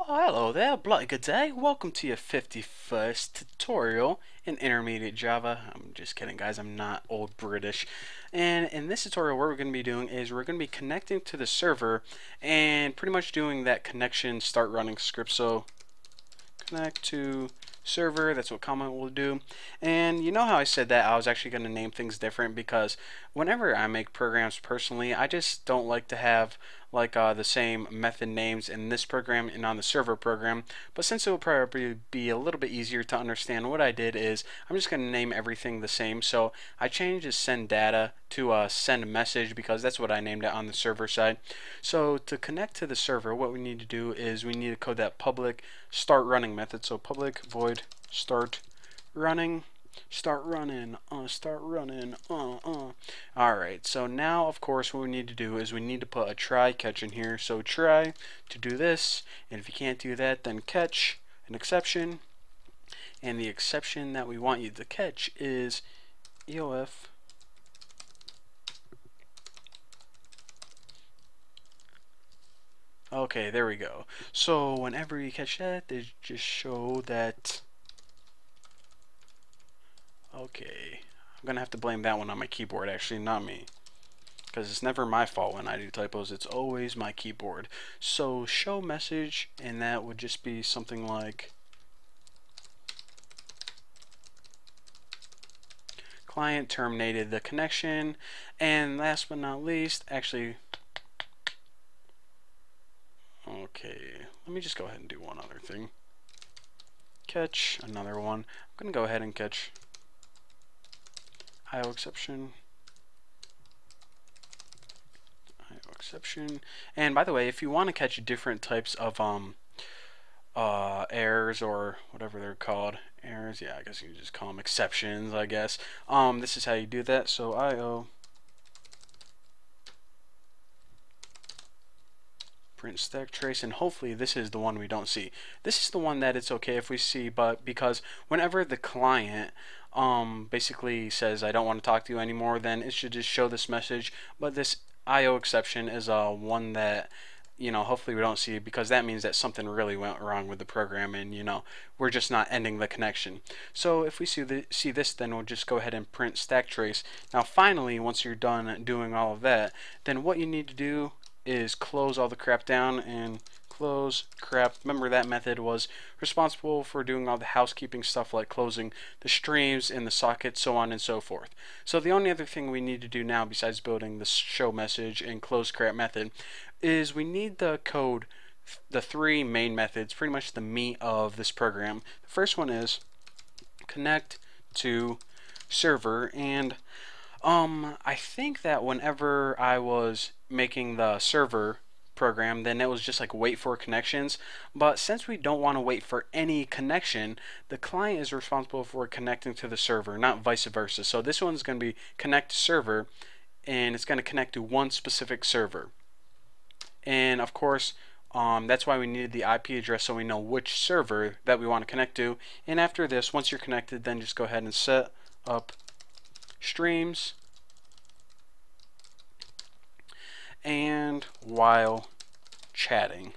Oh, hello there, bloody good day. Welcome to your 51st tutorial in Intermediate Java. I'm just kidding, guys. I'm not old British. And in this tutorial, what we're going to be doing is we're going to be connecting to the server and pretty much doing that connection start running script. So connect to server, that's what comment will do. And you know how I said that I was actually going to name things different because whenever I make programs personally, I just don't like to have like the same method names in this program and on the server program. But since it will probably be a little bit easier to understand, what I did is I'm just going to name everything the same. So I changed the send data to send message because that's what I named it on the server side. So to connect to the server, what we need to do is we need to code that public start running method. So public void start running. Start running, start running, Alright, so now of course what we need to do is we need to put a try catch in here. So try to do this, and if you can't do that, then catch an exception. And the exception that we want you to catch is EOF Okay, there we go. So whenever you catch that, they just show that. Okay, I'm gonna have to blame that one on my keyboard, actually, not me, because it's never my fault when I do typos. It's always my keyboard. So show message, and that would just be something like client terminated the connection. And last but not least, actually, okay, let me just go ahead and do one other thing. Catch another one. I'm gonna go ahead and catch IO exception. And by the way, if you want to catch different types of errors, or whatever they're called, errors, yeah, I guess you can just call them exceptions, I guess. This is how you do that. So IO print stack trace, and hopefully this is the one we don't see. This is the one that it's okay if we see, but because whenever the client basically says I don't want to talk to you anymore, then it should just show this message. But this IO exception is one that hopefully we don't see, because that means that something really went wrong with the program, and we're just not ending the connection. So if we see this, then we'll just go ahead and print stack trace. Now finally, once you're done doing all of that, then what you need to do is close all the crap down and close crap. Remember, that method was responsible for doing all the housekeeping stuff like closing the streams and the sockets, so on and so forth. So the only other thing we need to do now, besides building the show message and close crap method, is we need the code, the three main methods, pretty much the meat of this program. The first one is connect to server, and I think that whenever I was making the server program, then it was just like wait for connections. But since we don't want to wait for any connection, the client is responsible for connecting to the server, not vice versa. So this one's going to be connect to server, and it's going to connect to one specific server. And of course, that's why we needed the IP address, so we know which server that we want to connect to. And after this, once you're connected, then just go ahead and set up streams, and while chatting.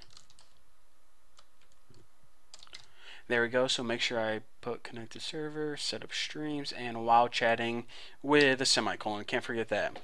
There we go. So make sure I put connect to server, set up streams, and while chatting with a semicolon. Can't forget that.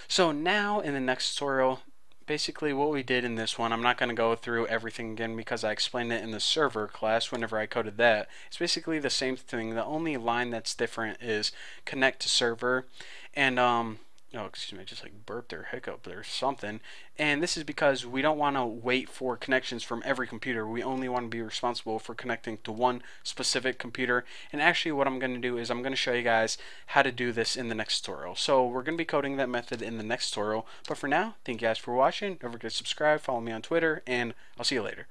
So now in the next tutorial, basically what we did in this one, I'm not going to go through everything again because I explained it in the server class whenever I coded that. It's basically the same thing. The only line that's different is connect to server, and oh, excuse me, I just like burped or hiccup or something. And this is because we don't want to wait for connections from every computer. We only want to be responsible for connecting to one specific computer. And actually what I'm going to do is I'm going to show you guys how to do this in the next tutorial. So we're going to be coding that method in the next tutorial. But for now, thank you guys for watching. Don't forget to subscribe, follow me on Twitter, and I'll see you later.